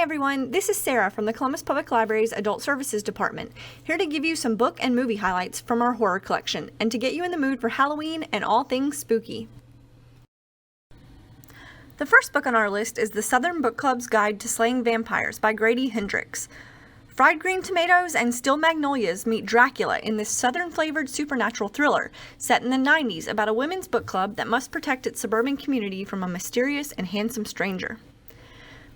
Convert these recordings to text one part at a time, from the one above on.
everyone, this is Sarah from the Columbus Public Library's Adult Services Department, here to give you some book and movie highlights from our horror collection, and to get you in the mood for Halloween and all things spooky. The first book on our list is The Southern Book Club's Guide to Slaying Vampires by Grady Hendrix. Fried green tomatoes and steel magnolias meet Dracula in this southern-flavored supernatural thriller set in the 90s about a women's book club that must protect its suburban community from a mysterious and handsome stranger.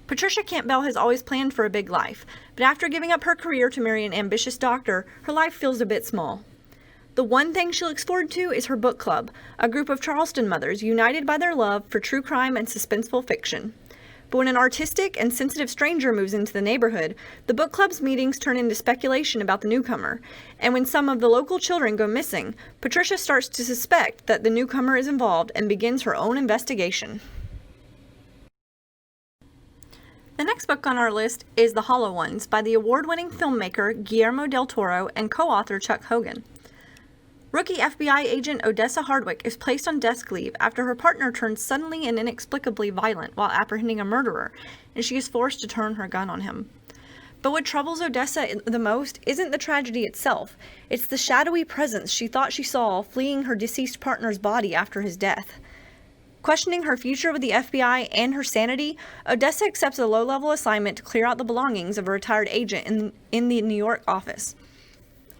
Patricia Campbell has always planned for a big life, but after giving up her career to marry an ambitious doctor, her life feels a bit small. The one thing she looks forward to is her book club, a group of Charleston mothers united by their love for true crime and suspenseful fiction. But when an artistic and sensitive stranger moves into the neighborhood, the book club's meetings turn into speculation about the newcomer, and when some of the local children go missing, Patricia starts to suspect that the newcomer is involved and begins her own investigation. The next book on our list is The Hollow Ones by the award-winning filmmaker Guillermo del Toro and co-author Chuck Hogan. Rookie FBI agent Odessa Hardwick is placed on desk leave after her partner turns suddenly and inexplicably violent while apprehending a murderer, and she is forced to turn her gun on him. But what troubles Odessa the most isn't the tragedy itself, it's the shadowy presence she thought she saw fleeing her deceased partner's body after his death. Questioning her future with the FBI and her sanity, Odessa accepts a low-level assignment to clear out the belongings of a retired agent in the New York office.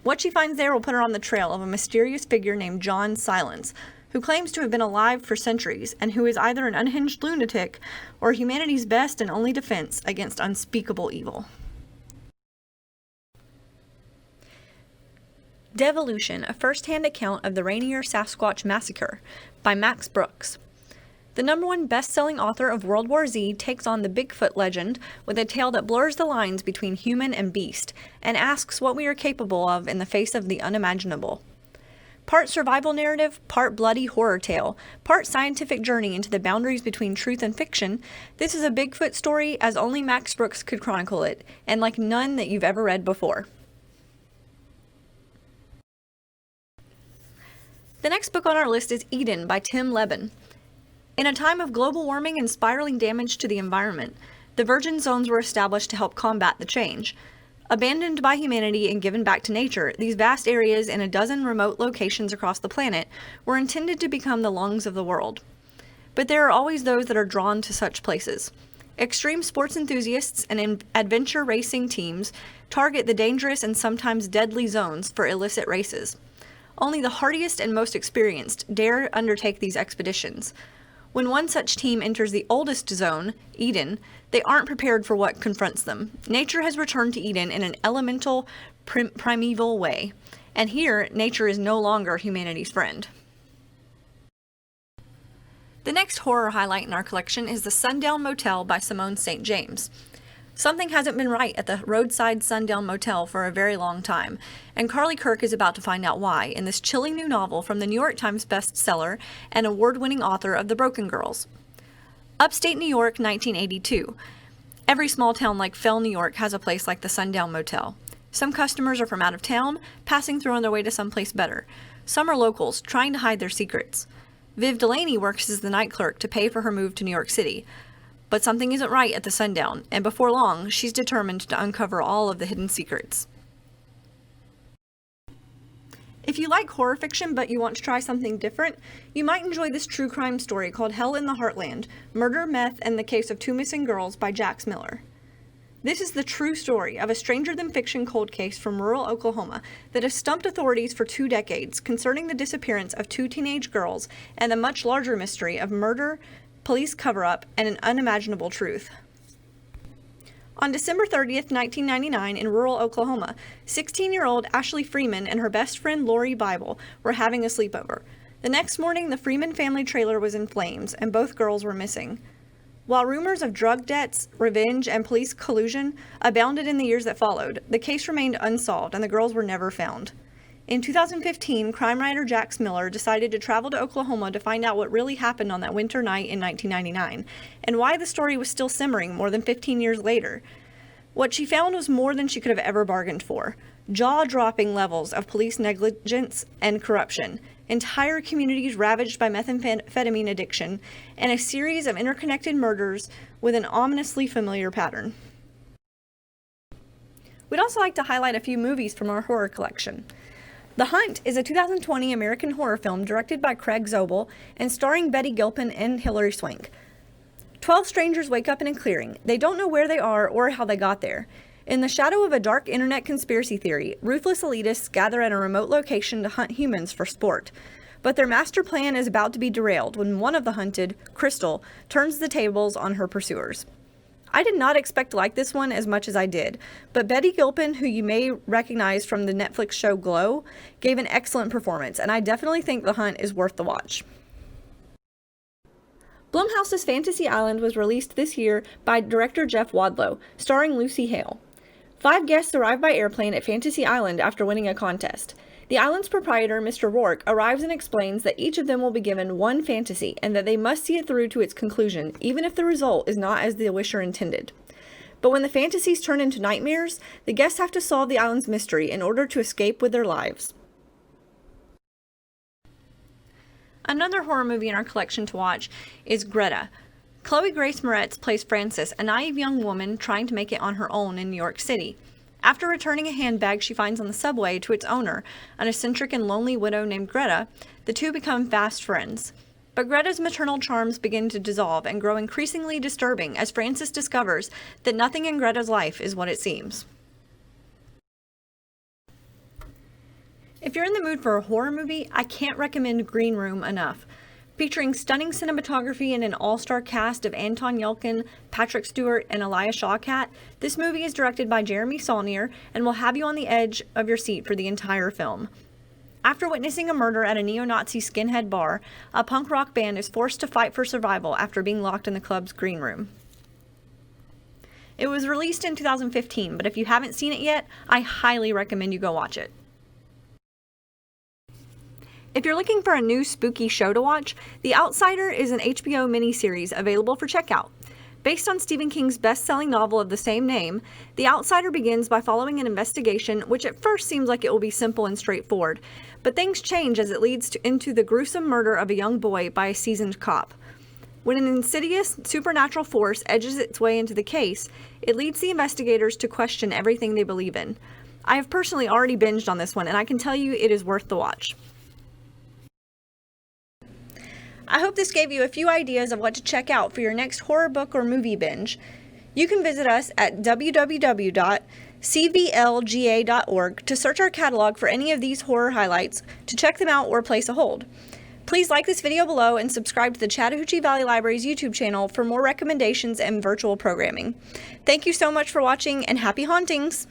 What she finds there will put her on the trail of a mysterious figure named John Silence, who claims to have been alive for centuries and who is either an unhinged lunatic or humanity's best and only defense against unspeakable evil. Devolution, a first-hand account of the Rainier Sasquatch Massacre by Max Brooks. The #1 best-selling author of World War Z takes on the Bigfoot legend with a tale that blurs the lines between human and beast, and asks what we are capable of in the face of the unimaginable. Part survival narrative, part bloody horror tale, part scientific journey into the boundaries between truth and fiction, this is a Bigfoot story as only Max Brooks could chronicle it, and like none that you've ever read before. The next book on our list is Eden by Tim Leben. In a time of global warming and spiraling damage to the environment, the virgin zones were established to help combat the change. Abandoned by humanity and given back to nature, these vast areas in a dozen remote locations across the planet were intended to become the lungs of the world. But there are always those that are drawn to such places. Extreme sports enthusiasts and adventure racing teams target the dangerous and sometimes deadly zones for illicit races. Only the hardiest and most experienced dare undertake these expeditions. When one such team enters the oldest zone, Eden, they aren't prepared for what confronts them. Nature has returned to Eden in an elemental, primeval way, and here, nature is no longer humanity's friend. The next horror highlight in our collection is The Sundown Motel by Simone St. James. Something hasn't been right at the roadside Sundown Motel for a very long time, and Carly Kirk is about to find out why in this chilling new novel from the New York Times bestseller and award-winning author of The Broken Girls. Upstate New York, 1982. Every small town like Fell, New York has a place like the Sundown Motel. Some customers are from out of town, passing through on their way to someplace better. Some are locals, trying to hide their secrets. Viv Delaney works as the night clerk to pay for her move to New York City. But something isn't right at the Sundown, and before long, she's determined to uncover all of the hidden secrets. If you like horror fiction but you want to try something different, you might enjoy this true crime story called Hell in the Heartland, Murder, Meth, and the Case of Two Missing Girls by Jax Miller. This is the true story of a stranger-than-fiction cold case from rural Oklahoma that has stumped authorities for 2 decades concerning the disappearance of 2 teenage girls and the much larger mystery of murder, police cover-up, and an unimaginable truth. On December 30th, 1999, in rural Oklahoma, 16-year-old Ashley Freeman and her best friend Lori Bible were having a sleepover. The next morning, the Freeman family trailer was in flames, and both girls were missing. While rumors of drug debts, revenge, and police collusion abounded in the years that followed, the case remained unsolved, and the girls were never found. In 2015, crime writer Jax Miller decided to travel to Oklahoma to find out what really happened on that winter night in 1999, and why the story was still simmering more than 15 years later. What she found was more than she could have ever bargained for. Jaw-dropping levels of police negligence and corruption, entire communities ravaged by methamphetamine addiction, and a series of interconnected murders with an ominously familiar pattern. We'd also like to highlight a few movies from our horror collection. The Hunt is a 2020 American horror film directed by Craig Zobel and starring Betty Gilpin and Hilary Swank. 12 strangers wake up in a clearing. They don't know where they are or how they got there. In the shadow of a dark internet conspiracy theory, ruthless elitists gather at a remote location to hunt humans for sport. But their master plan is about to be derailed when one of the hunted, Crystal, turns the tables on her pursuers. I did not expect to like this one as much as I did, but Betty Gilpin, who you may recognize from the Netflix show Glow, gave an excellent performance, and I definitely think The Hunt is worth the watch. Blumhouse's Fantasy Island was released this year by director Jeff Wadlow, starring Lucy Hale. 5 guests arrive by airplane at Fantasy Island after winning a contest. The island's proprietor, Mr. Rourke, arrives and explains that each of them will be given one fantasy and that they must see it through to its conclusion, even if the result is not as the wisher intended. But when the fantasies turn into nightmares, the guests have to solve the island's mystery in order to escape with their lives. Another horror movie in our collection to watch is Greta. Chloe Grace Moretz plays Frances, a naive young woman trying to make it on her own in New York City. After returning a handbag she finds on the subway to its owner, an eccentric and lonely widow named Greta, the two become fast friends. But Greta's maternal charms begin to dissolve and grow increasingly disturbing as Frances discovers that nothing in Greta's life is what it seems. If you're in the mood for a horror movie, I can't recommend Green Room enough. Featuring stunning cinematography and an all-star cast of Anton Yelchin, Patrick Stewart, and Elia Shawkat, this movie is directed by Jeremy Saulnier and will have you on the edge of your seat for the entire film. After witnessing a murder at a neo-Nazi skinhead bar, a punk rock band is forced to fight for survival after being locked in the club's green room. It was released in 2015, but if you haven't seen it yet, I highly recommend you go watch it. If you're looking for a new spooky show to watch, The Outsider is an HBO miniseries available for checkout. Based on Stephen King's best-selling novel of the same name, The Outsider begins by following an investigation which at first seems like it will be simple and straightforward, but things change as it leads into the gruesome murder of a young boy by a seasoned cop. When an insidious, supernatural force edges its way into the case, it leads the investigators to question everything they believe in. I have personally already binged on this one, and I can tell you it is worth the watch. I hope this gave you a few ideas of what to check out for your next horror book or movie binge. You can visit us at www.cvlga.org to search our catalog for any of these horror highlights, to check them out or place a hold. Please like this video below and subscribe to the Chattahoochee Valley Library's YouTube channel for more recommendations and virtual programming. Thank you so much for watching, and happy hauntings!